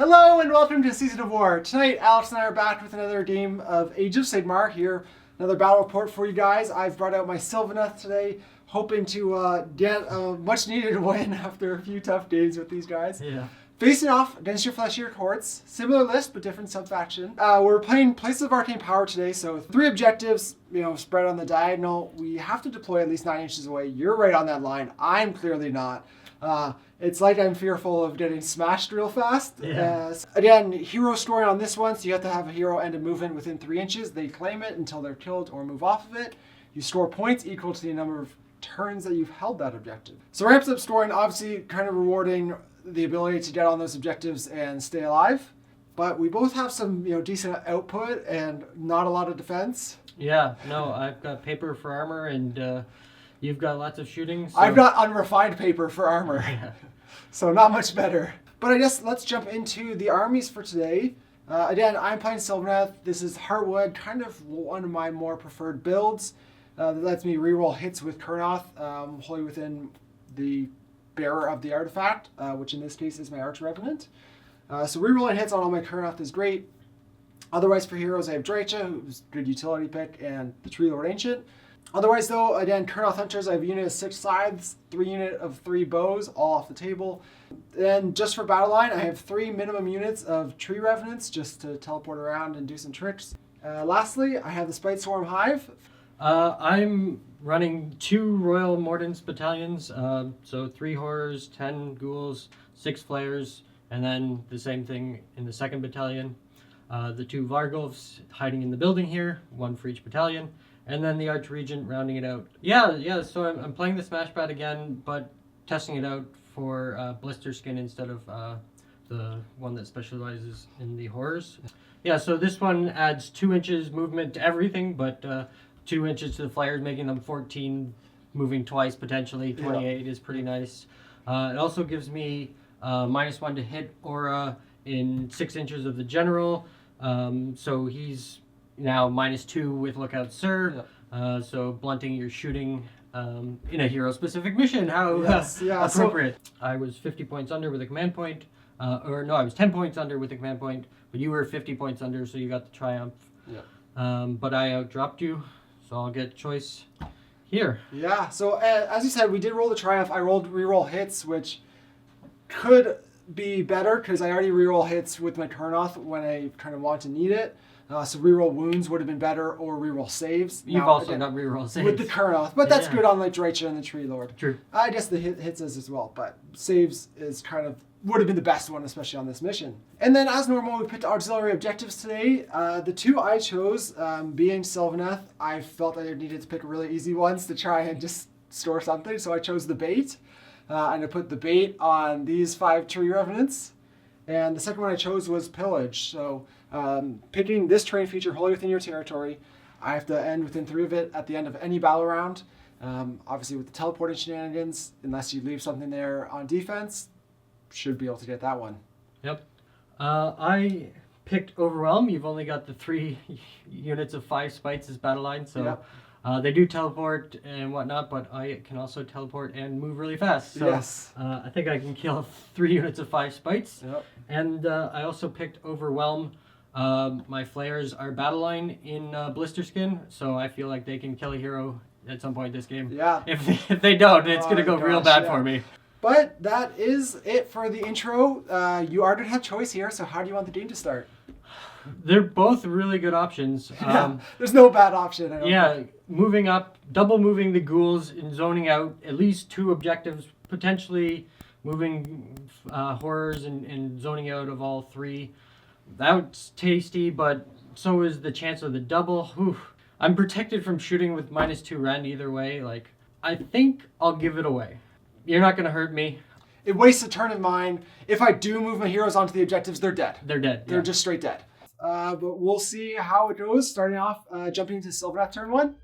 Hello and welcome to Season of War. Tonight, Alex and I are back with another game of Age of Sigmar here. Another battle report for you guys. I've brought out my Sylvaneth today, hoping to get a much needed win after a few tough games with these guys. Yeah. Facing off against your Flesh-Eater Courts. Similar list, but different sub-faction. We're playing Places of Arcane Power today, so 3 objectives, spread on the diagonal. We have to deploy at least 9 inches away. You're right on that line. I'm clearly not. It's like I'm fearful of getting smashed real fast. Yeah. Again, hero scoring on this one, so you have to have a hero and a movement within 3 inches. They claim it until they're killed or move off of it. You score points equal to the number of turns that you've held that objective. So ramps up scoring, obviously kind of rewarding the ability to get on those objectives and stay alive. But we both have some decent output and not a lot of defense. Yeah, no, I've got paper for armor and you've got lots of shooting. So... I've got unrefined paper for armor. Yeah. So not much better. But I guess let's jump into the armies for today. Again, I'm playing Sylvaneth. This is Heartwood, kind of one of my more preferred builds. That lets me reroll hits with Kurnoth, wholly within the bearer of the artifact, which in this case is my Arch Revenant. So rerolling hits on all my Kurnoth is great. Otherwise for heroes, I have Dracha, who's a good utility pick, and the Tree Lord Ancient. Otherwise though, again, Kurnoth Hunters, I have a unit of 6 scythes, 3 unit of 3 bows, all off the table. Then just for battle line, I have 3 minimum units of Tree Revenants, just to teleport around and do some tricks. Lastly, I have the Spite Swarm Hive. I'm running 2 Royal Mordants battalions, so 3 Horrors, 10 Ghouls, 6 Flayers, and then the same thing in the 2nd battalion. The 2 Vargulfs hiding in the building here, 1 for each battalion. And then the Archregent rounding it out. Yeah, so I'm playing the Smashbat again, but testing it out for Blisterskin instead of the one that specializes in the Horrors. Yeah, so this one adds 2 inches movement to everything, but 2 inches to the Flyers, making them 14, moving twice potentially. 28 is pretty nice. It also gives me -1 to hit aura in 6 inches of the General, so he's now -2 with Lookout Sir, so blunting your shooting in a hero-specific mission. How appropriate. So, I was 50 points under with a command point, I was 10 points under with a command point, but you were 50 points under, so you got the triumph. Yeah. But I outdropped you, so I'll get choice here. Yeah, so as you said, we did roll the triumph. I rolled reroll hits, which could be better because I already reroll hits with my Kurnoth when I kind of want to need it. So reroll wounds would have been better, or reroll saves. You've also got reroll saves. With the Kurnoth, but that's good on like Dracha and the Tree Lord. True. I guess the hits is as well, but saves is would have been the best one, especially on this mission. And then as normal, we picked auxiliary objectives today. The 2 I chose, being Sylvaneth, I felt I needed to pick really easy ones to try and just store something, so I chose the bait. And I put the bait on these 5 Tree Revenants. And the second one I chose was Pillage. So picking this terrain feature wholly within your territory, I have to end within 3 of it at the end of any battle round. Obviously with the teleporting shenanigans, unless you leave something there on defense, should be able to get that one. Yep. I picked Overwhelm. You've only got the 3 units of 5 spites as battle line, so yep. They do teleport and whatnot, but I can also teleport and move really fast. So yes. I think I can kill 3 units of 5 spites. Yep. And I also picked Overwhelm. My Flayers are battle line in Blisterskin, so I feel like they can kill a hero at some point this game. Yeah. If they don't, it's going to go real bad for me. But that is it for the intro. You are going to have choice here, so how do you want the game to start? They're both really good options. There's no bad option. I don't think. Moving up, double moving the ghouls and zoning out at least 2 objectives, potentially moving horrors and zoning out of all 3. That's tasty, but so is the chance of the double. Whew. I'm protected from shooting with -2 rend either way. I think I'll give it away. You're not going to hurt me. It wastes a turn in mine. If I do move my heroes onto the objectives, they're dead. They're dead. They're just straight dead. But we'll see how it goes. Starting off, jumping into Sylvaneth turn 1.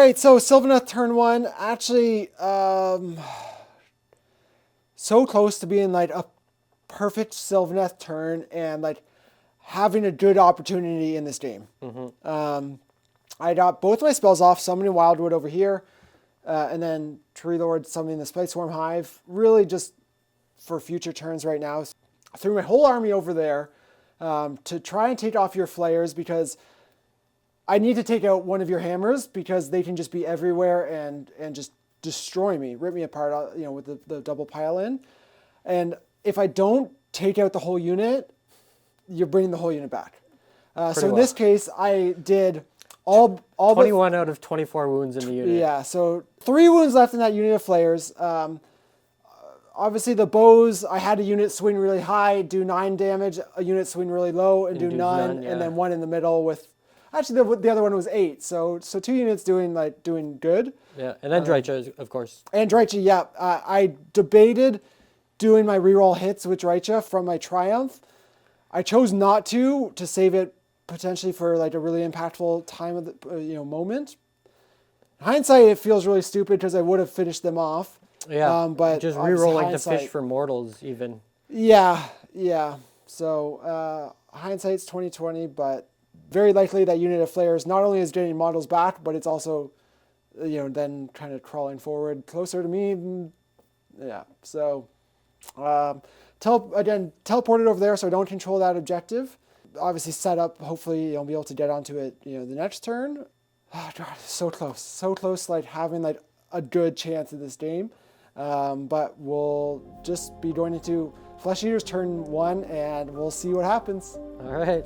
right, so Sylvaneth turn 1. Actually, so close to being like a perfect Sylvaneth turn and like having a good opportunity in this game. I got both my spells off, summoning Wildwood over here, and then Tree Lord summoning the Spite Swarm Hive, really just for future turns right now. I threw my whole army over there to try and take off your flayers because I need to take out one of your hammers because they can just be everywhere and just destroy me, rip me apart, with the double pile in. And if I don't take out the whole unit, you're bringing the whole unit back. So in this case, I did all 21 out of 24 wounds in the unit. Yeah, so 3 wounds left in that unit of flayers. Obviously, the bows, I had a unit swing really high, do 9 damage, a unit swing really low, and do none, yeah. and then 1 in the middle with... Actually, the other one was 8, so 2 units doing good. Yeah, and then Drycha, of course. And Drycha, yeah. I debated doing my reroll hits with Drycha from my Triumph. I chose not to save it potentially for like a really impactful time of the moment. In hindsight, it feels really stupid because I would have finished them off. Yeah, but just re-rolling the fish for mortals even. Yeah. So hindsight's 20/20, but very likely that unit of flayers not only is getting models back, but it's also, then kind of crawling forward closer to me. Yeah. So teleported over there so I don't control that objective. Obviously set up, hopefully you'll be able to get onto it, the next turn. Oh God, so close, like having like a good chance at this game. But we'll just be going into Flesh-Eater's turn 1 and we'll see what happens. All right.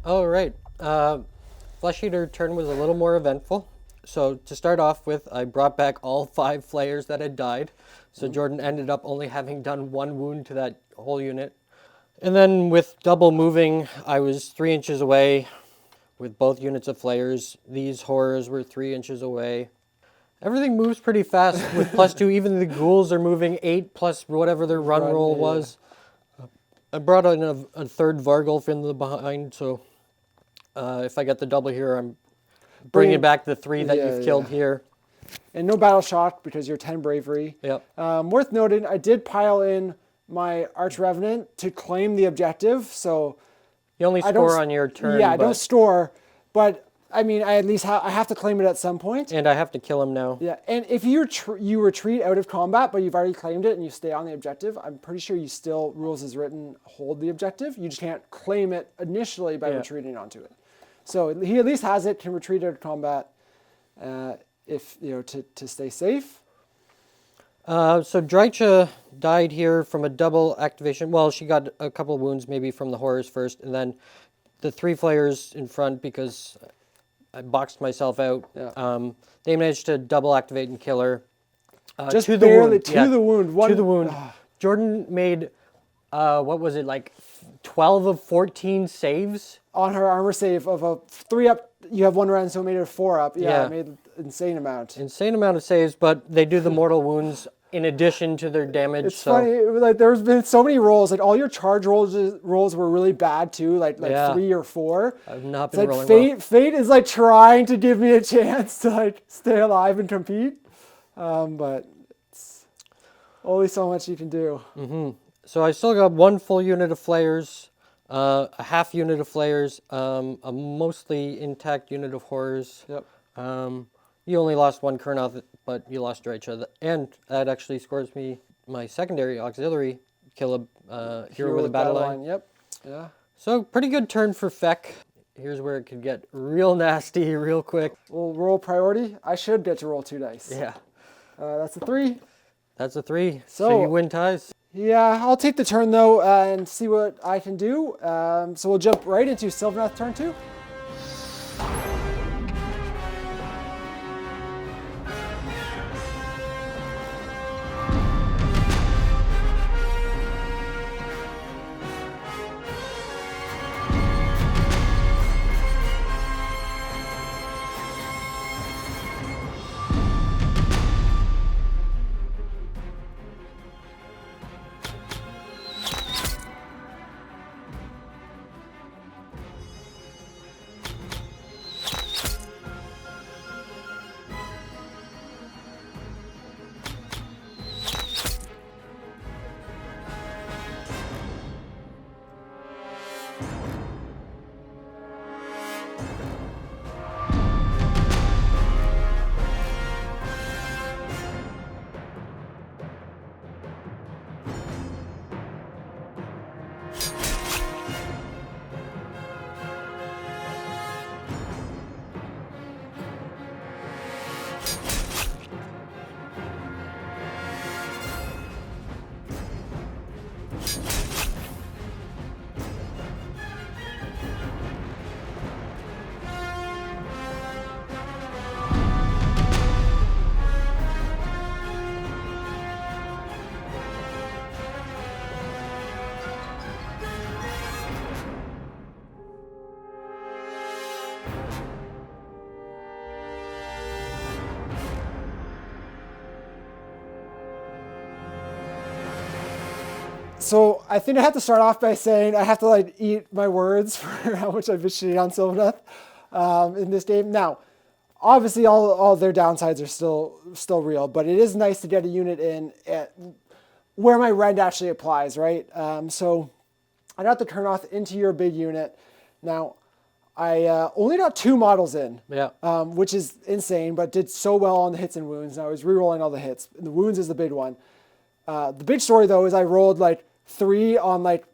Oh, right. Flesh-Eater turn was a little more eventful. So to start off with, I brought back all 5 flayers that had died. So Jordan ended up only having done 1 wound to that whole unit. And then with double moving, I was 3 inches away with both units of flayers. These horrors were 3 inches away. Everything moves pretty fast with +2. Even the ghouls are moving 8 plus whatever their run roll was. I brought in a third Vargulf in the behind, so if I get the double here, I'm bringing back the 3 that you've killed here. And no battle shock because you're 10 bravery. Yep. Worth noting, I did pile in my Arch Revenant to claim the objective, so You only score on your turn. Yeah, I don't store, but I mean, I at least I have to claim it at some point. And I have to kill him now. Yeah, and if you retreat out of combat, but you've already claimed it and you stay on the objective, I'm pretty sure you still, rules as written, hold the objective. You just can't claim it initially by retreating onto it. So he at least has it, can retreat out of combat if, to stay safe. So Drycha died here from a double activation. Well, she got a couple of wounds maybe from the horrors first, and then the 3 flayers in front because I boxed myself out. Yeah. They managed to double activate and kill her. Just to barely the wound. the wound. To the wound. Jordan made, what was it, like 12 of 14 saves? On her armor save of a 3 up, you have 1 round, so it made it a 4 up. Yeah, Yeah. it made an insane amount. Insane amount of saves, but they do the mortal wounds in addition to their damage. It's funny, like there's been so many rolls, like all your charge rolls were really bad too, like 3 or 4. I've not It's been like rolling well. fate is like trying to give me a chance to like stay alive and compete, but it's only so much you can do. So I still got 1 full unit of flayers, a half unit of flayers, a mostly intact unit of horrors. Yep. You only lost 1 Kurnoth, but you lost Drycha, and that actually scores me my secondary auxiliary, kill a hero with a battle line. Yep. Yeah. So pretty good turn for Feck. Here's where it could get real nasty real quick. We'll roll priority. I should get to roll 2 dice. Yeah. That's a 3. That's a 3. So- So you win ties. Yeah, I'll take the turn though and see what I can do. So we'll jump right into Sylvaneth turn 2. So I think I have to start off by saying I have to like eat my words for how much I've been shitting on Sylvaneth in this game. Now, obviously all their downsides are still real, but it is nice to get a unit in at where my rend actually applies, right? So I got the Kurnoth into your big unit. Now, I only got 2 models in, which is insane, but did so well on the hits and wounds. And I was re-rolling all the hits. And the wounds is the big one. The big story, though, is I rolled like 3 on like,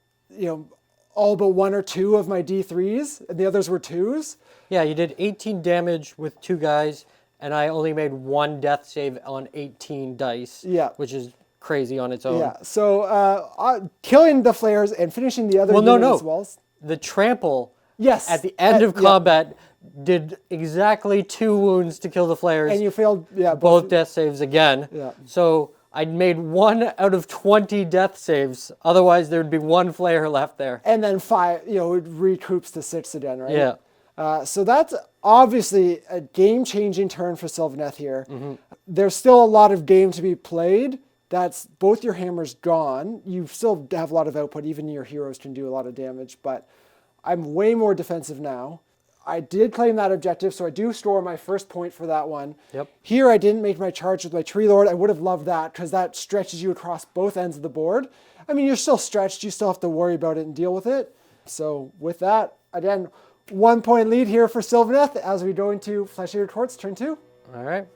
all but 1 or 2 of my D3s, and the others were 2s. Yeah, you did 18 damage with 2 guys, and I only made 1 death save on 18 dice. Yeah. Which is crazy on its own. Yeah, so killing the flares and finishing the other unit as well. The trample Yes. at the end of yeah. combat, did exactly 2 wounds to kill the flayers. And you failed, yeah, both death saves again. Yeah. So I'd made 1 out of 20 death saves. Otherwise, there'd be 1 flayer left there. And then 5, it recoups to 6 again, right? Yeah. So that's obviously a game-changing turn for Sylvaneth here. Mm-hmm. There's still a lot of game to be played. That's both your hammers gone. You still have a lot of output. Even your heroes can do a lot of damage, but I'm way more defensive now. I did claim that objective, so I do store my first point for that one. Yep. Here I didn't make my charge with my Tree Lord. I would have loved that because that stretches you across both ends of the board. I mean, you're still stretched. You still have to worry about it and deal with it. So with that, again, 1 point lead here for Sylvaneth as we go into Flesh-Eater Courts, turn 2. All right.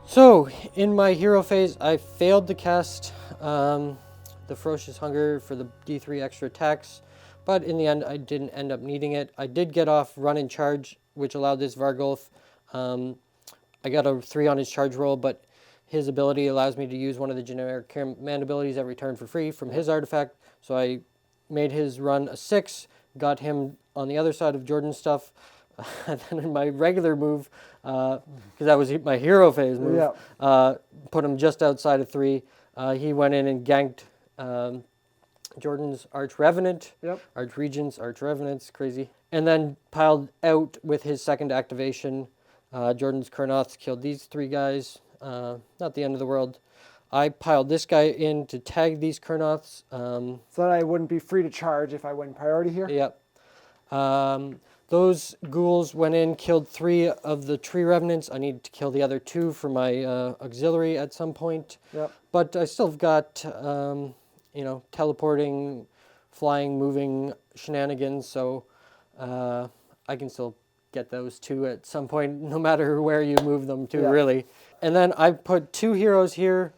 So, in my hero phase, I failed to cast the Ferocious Hunger for the D3 extra attacks, but in the end, I didn't end up needing it. I did get off Run and Charge, which allowed this Vargulf. I got a 3 on his charge roll, but his ability allows me to use one of the generic command abilities every turn for free from his artifact, so I made his run a 6, got him on the other side of Jordan's stuff. And then in my regular move, because that was my hero phase move, put him just outside of 3. He went in and ganked Jordan's Arch Revenant, Arch Regents, Arch Revenants, crazy. And then piled out with his second activation. Jordan's Kurnoths killed these 3 guys. Not the end of the world. I piled this guy in to tag these Kurnoths. So that I wouldn't be free to charge if I went priority here? Yep. Those ghouls went in, killed 3 of the tree revenants. I need to kill the other 2 for my auxiliary at some point. Yep. But I still have got, teleporting, flying, moving shenanigans, so I can still get those 2 at some point, no matter where you move them to, really. And then I put 2 heroes here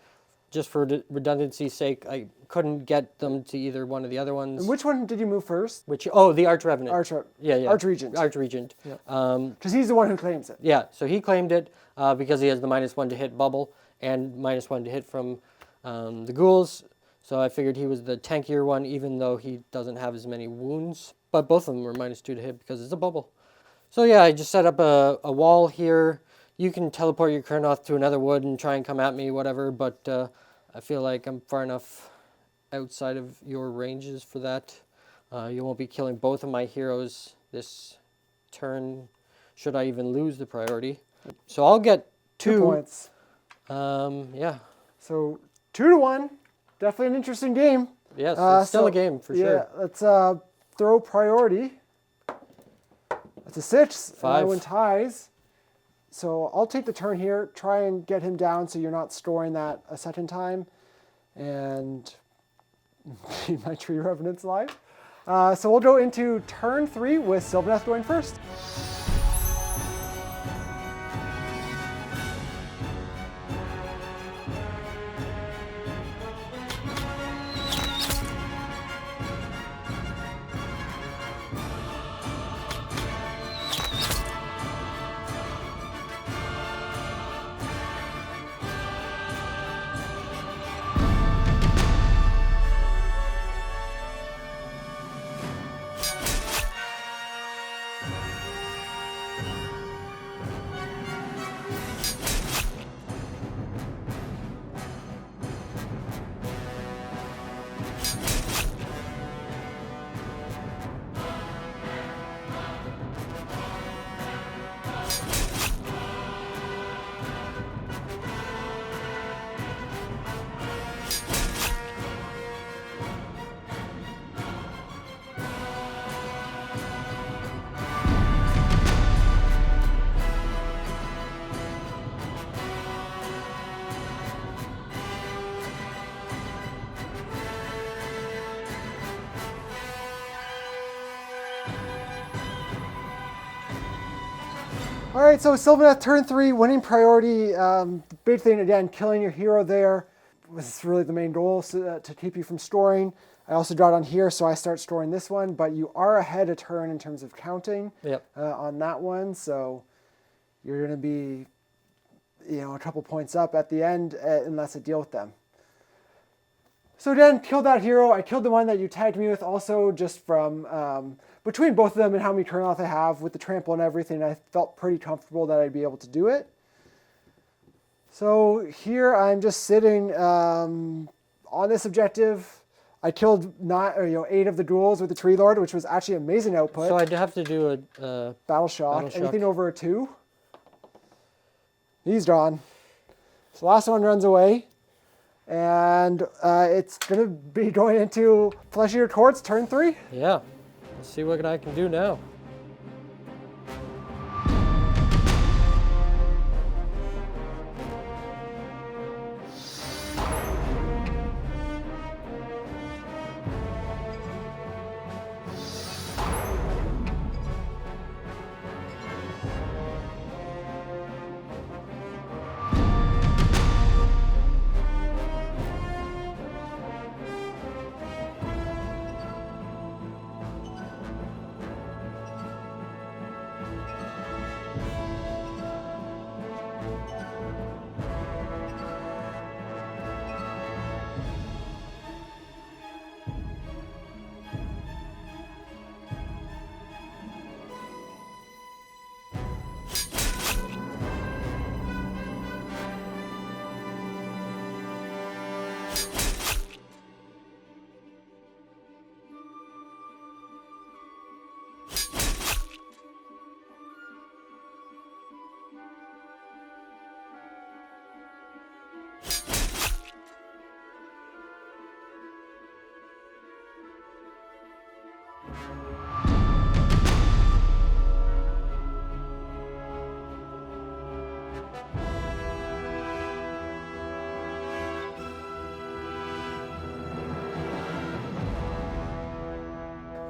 just for redundancy's sake, I couldn't get them to either one of the other ones. And which one did you move first? The Arch Revenant. Yeah. Archregent. Archregent. Yeah. Um, Because he's the one who claims it. yeah, so he claimed it because he has the -1 to hit bubble and -1 to hit from the ghouls. So I figured he was the tankier one, even though he doesn't have as many wounds. But both of them were -2 to hit because it's a bubble. So yeah, I just set up a wall here. You can teleport your Kurnoth to another wood and try and come at me, whatever, but I feel like I'm far enough outside of your ranges for that. You won't be killing both of my heroes this turn, should I even lose the priority. So I'll get 2 points. Yeah. So 2-1. Definitely an interesting game. Yes, it's still a game for sure. Yeah, let's throw priority. That's a 6. 5. And I win ties. So I'll take the turn here, try and get him down so you're not storing that a second time, and keep my tree revenants alive. So we'll go into turn 3 with Sylvaneth going first. All right, so Sylvaneth turn 3, winning priority. The big thing, again, killing your hero there was really the main goal, so, to keep you from storing. I also draw it on here, so I start storing this one, but you are ahead a turn in terms of counting on that one, so you're going to be, a couple points up at the end unless I deal with them. So then, killed that hero. I killed the one that you tagged me with also, just from between both of them and how many Kurnoth I have with the trample and everything. I felt pretty comfortable that I'd be able to do it. So here I'm just sitting on this objective. I killed 8 of the ghouls with the Tree Lord, which was actually amazing output. So I'd have to do a Battle Shock. Anything over a 2. He's drawn. So the last one runs away. And it's going to be going into Flesh-Eater Courts, turn 3. Yeah. Let's see what I can do now.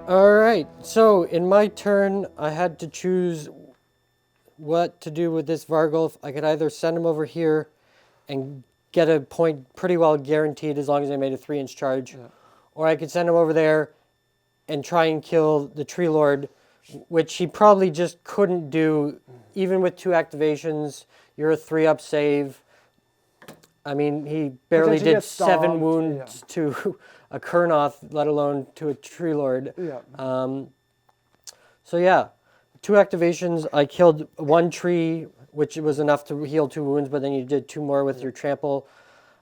All right, so in my turn, I had to choose what to do with this Vargulf. I could either send him over here and get a point pretty well guaranteed as long as I made a 3-inch charge. Yeah. Or I could send him over there and try and kill the Tree Lord, which he probably just couldn't do, even with 2 activations. You're a 3-up save. I mean, he barely Potentially did get 7 stomped, wounds to a Kurnoth, let alone to a Tree Lord. Yeah. So yeah, 2 activations. I killed 1 tree, which was enough to heal 2 wounds, but then you did 2 more with your trample.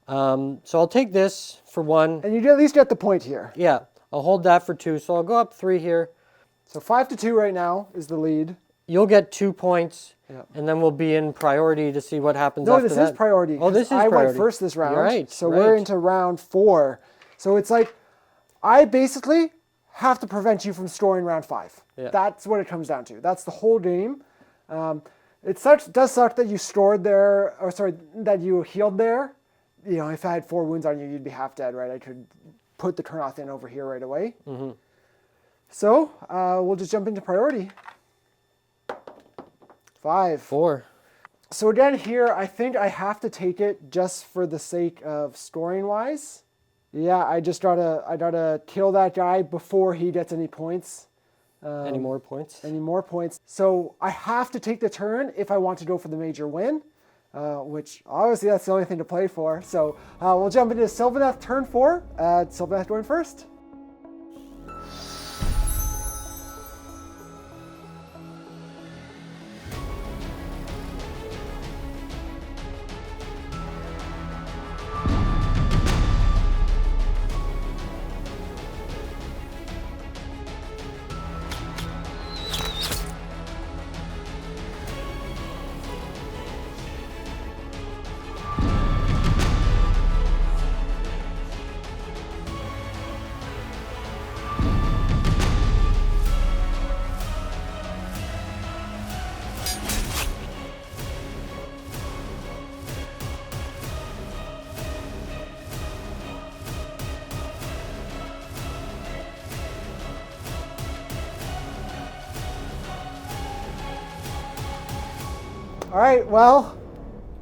So I'll take this for 1. And you at least get the point here. Yeah, I'll hold that for 2. So I'll go up 3 here. So 5-2 right now is the lead. You'll get 2 points, Yeah. and then we'll be in priority to see what happens No, after this that. is priority. Oh, this is I priority. went first this round. You're right. So we're into round 4. So it's like, I basically have to prevent you from scoring round 5. Yeah. That's what it comes down to. That's the whole game. It does suck that you scored there, or sorry, that you healed there. You know, if I had 4 wounds on you, you'd be half dead, right? I could put the Kurnoth in over here right away. Mm-hmm. So we'll just jump into priority. 5. 4. So again here, I think I have to take it just for the sake of scoring wise. Yeah, I gotta kill that guy before he gets any points. Any more points? Any more points. So I have to take the turn if I want to go for the major win, which obviously that's the only thing to play for. So we'll jump into Sylvaneth turn 4. Sylvaneth going first. All right, well,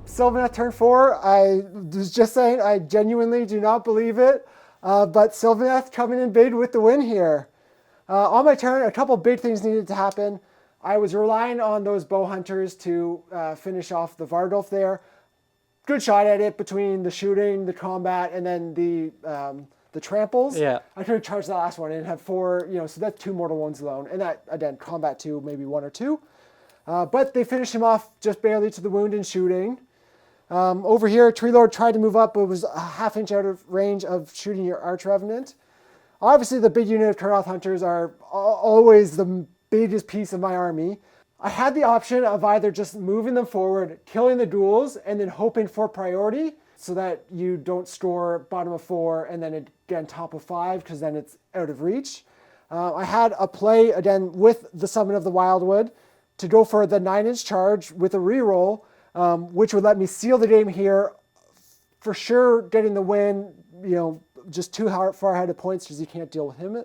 Sylvaneth turn 4. I was just saying, I genuinely do not believe it, but Sylvaneth coming in big with the win here. On my turn, a couple big things needed to happen. I was relying on those bow hunters to finish off the Vardolf there. Good shot at it between the shooting, the combat, and then the tramples. Yeah. I could have charged the last one and had 4, so that's 2 mortal wounds alone. And that, again, combat 2, maybe 1 or 2. But they finished him off just barely to the wound and shooting. Over here, Tree Lord tried to move up, but was a half-inch out of range of shooting your Arch Revenant. Obviously, the big unit of Kurnoth Hunters are always the biggest piece of my army. I had the option of either just moving them forward, killing the ghouls, and then hoping for priority so that you don't score bottom of 4 and then again top of 5 because then it's out of reach. I had a play, again, with the Summon of the Wildwood to go for the 9-inch charge with a reroll, which would let me seal the game here, for sure getting the win, just too far ahead of points because you can't deal with him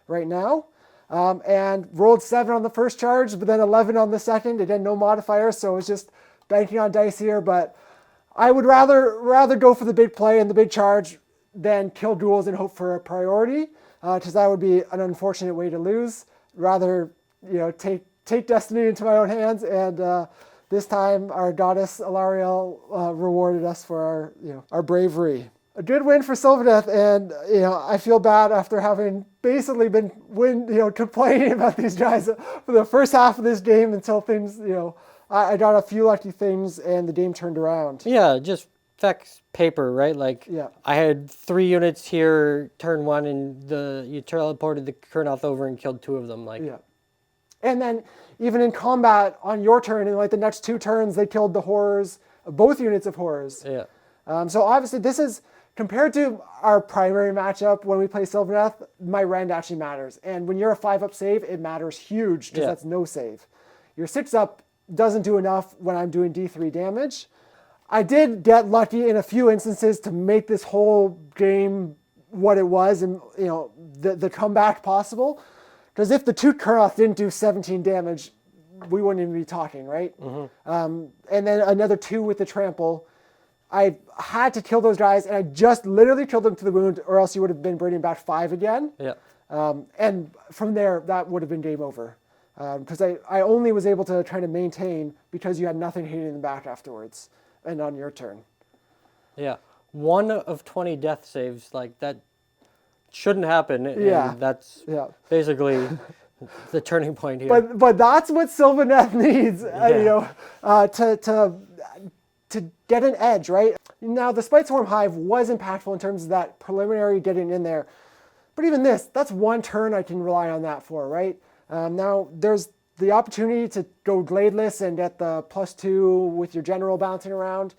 right now. And rolled 7 on the first charge, but then 11 on the second. Again, no modifiers, so it's just banking on dice here. But I would rather go for the big play and the big charge than kill ghouls and hope for a priority, because that would be an unfortunate way to lose. Rather, take destiny into my own hands, and this time our goddess Alariel rewarded us for our bravery. A good win for Sylvaneth, and I feel bad after having basically been complaining about these guys for the first half of this game until things I got a few lucky things and the game turned around. Yeah, just affects paper, right? I had 3 units here turn 1, and you teleported the Kurnoth over and killed 2 of them. And then even in combat on your turn, in the next 2 turns, they killed the horrors, both units of horrors. Yeah. So obviously this is, compared to our primary matchup when we play Sylvaneth, my rend actually matters. And when you're a 5-up save, it matters huge because that's no save. Your 6-up doesn't do enough when I'm doing D3 damage. I did get lucky in a few instances to make this whole game what it was and the comeback possible. Because if the 2 Kurnoth didn't do 17 damage, we wouldn't even be talking, right? Mm-hmm. And then another 2 with the trample. I had to kill those guys, and I just literally killed them to the wound, or else you would have been burning back 5 again. Yeah. And from there, that would have been game over. Because I only was able to try to maintain because you had nothing hitting them back afterwards and on your turn. Yeah. 1 of 20 death saves, like that shouldn't happen. Yeah. And that's Yeah. basically the turning point here. But that's what Sylvaneth needs, to get an edge, right? Now, the Spite Swarm Hive was impactful in terms of that preliminary getting in there. But even this, that's 1 turn I can rely on that for, right? Now, there's the opportunity to go Gladeless and get the +2 with your General bouncing around,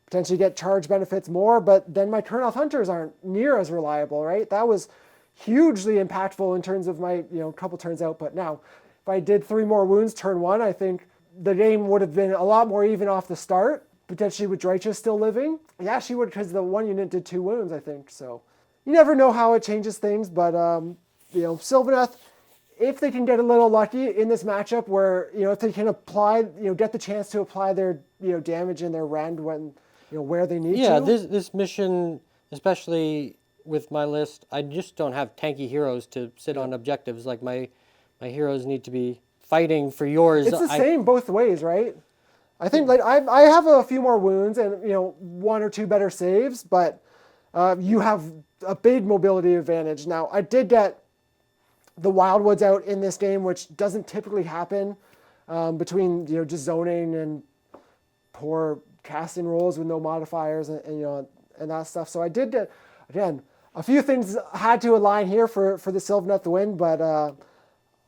potentially get charge benefits more, but then my turn off Hunters aren't near as reliable, right? That was hugely impactful in terms of my couple turns output. Now, if I did 3 more wounds turn 1, I think the game would have been a lot more even off the start, potentially with Drycha still living. Yeah, she would, because the 1 unit did 2 wounds, I think, so. You never know how it changes things, but Sylvaneth, if they can get a little lucky in this matchup where, if they can apply, get the chance to apply their, damage and their rend when, where they need to. Yeah, this mission, especially with my list, I just don't have tanky heroes to sit on objectives. Like my heroes need to be fighting for yours. It's the same both ways, right? I think like I have a few more wounds and 1 or 2 better saves, but you have a big mobility advantage. Now, I did get the Wildwoods out in this game, which doesn't typically happen between just zoning and poor casting rolls with no modifiers and that stuff. So I did get, again, a few things had to align here for the Sylvaneth to win, but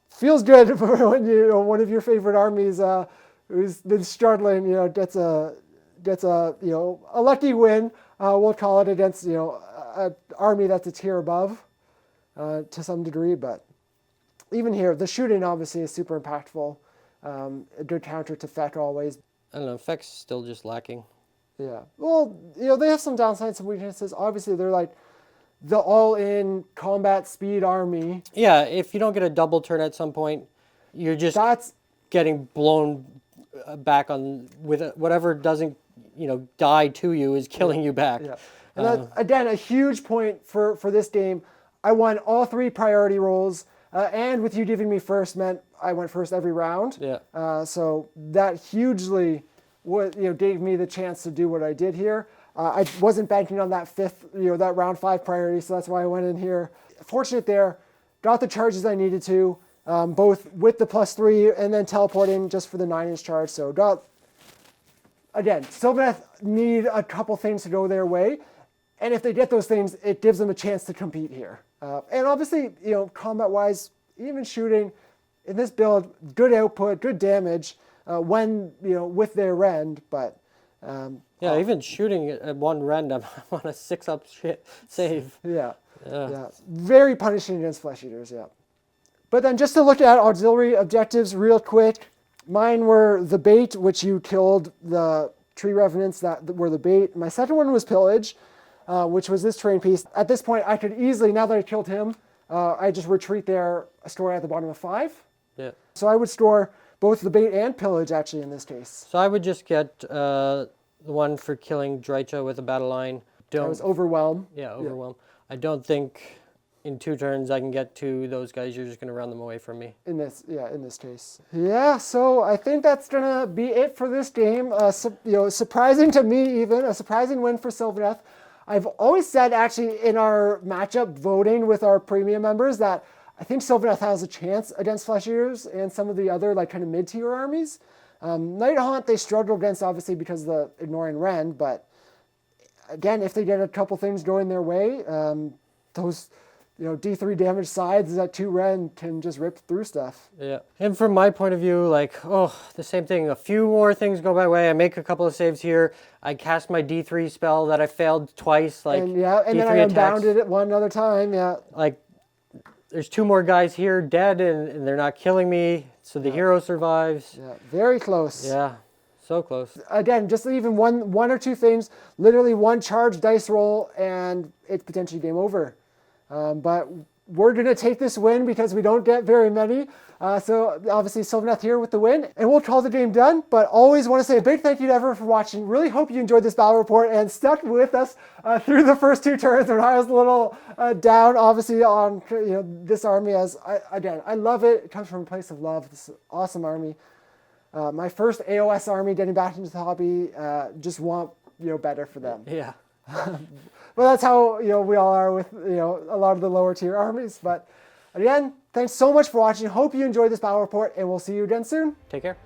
feels good for when one of your favorite armies who's been struggling gets a lucky win. We'll call it against an army that's a tier above to some degree, but even here, the shooting obviously is super impactful. A good counter to Feck always. I don't know, Feck's still just lacking. Yeah. Well, they have some downsides, some weaknesses. Obviously, they're like the all-in combat speed army. Yeah, if you don't get a double turn at some point, you're just getting blown back on with whatever doesn't, die to you is killing you back. Yeah. And that's, again, a huge point for this game. I won all 3 priority rolls. And with you giving me first meant I went first every round. Yeah. So that hugely gave me the chance to do what I did here. I wasn't banking on that 5th, that round 5 priority, so that's why I went in here. Fortunate there, got the charges I needed to, both with the +3 and then teleporting just for the 9-inch charge. So again, Sylvaneth need a couple things to go their way. And if they get those things, it gives them a chance to compete here. And obviously, combat-wise, even shooting in this build, good output, good damage when, with their rend. But even shooting at 1 rend, I'm on a 6-up save. Yeah. Very punishing against Flesh Eaters, yeah. But then just to look at auxiliary objectives real quick, mine were the bait, which you killed the tree revenants that were the bait. My second one was pillage. Which was this terrain piece. At this point, I could easily, now that I killed him, I just retreat there, store at the bottom of 5. Yeah. So I would store both the bait and pillage, actually, in this case. So I would just get the one for killing Drycha with a battle line. I was Overwhelm. Yeah, Overwhelm. Yeah. I don't think in 2 turns I can get to those guys. You're just going to run them away from me. In this case. Yeah, so I think that's going to be it for this game. Surprising to me even, a surprising win for Sylvaneth. I've always said, actually, in our matchup voting with our premium members that I think Sylvaneth has a chance against Flesh Eaters and some of the other kind of mid-tier armies. Nighthaunt, they struggle against, obviously, because of the ignoring rend, but again, if they get a couple things going their way, those D3 damage sides that 2 rend can just rip through stuff. Yeah. And from my point of view, the same thing. A few more things go my way. I make a couple of saves here. I cast my D3 spell that I failed twice. And then I unbounded it one other time. Yeah. There's 2 more guys here dead, and they're not killing me. So the hero survives. Yeah. Very close. Yeah. So close. Again, just even one or 2 things, literally 1 charge dice roll, and it's potentially game over. But we're going to take this win because we don't get very many. So obviously Sylvaneth here with the win, and we'll call the game done. But always want to say a big thank you to everyone for watching. Really hope you enjoyed this battle report and stuck with us through the first 2 turns when I was a little down, obviously, on this army. As I love it. It comes from a place of love. This awesome army. My first AOS army, getting back into the hobby. Just want better for them. Yeah. But that's how we all are with a lot of the lower tier armies. But again, thanks so much for watching. Hope you enjoyed this battle report, and we'll see you again soon. Take care.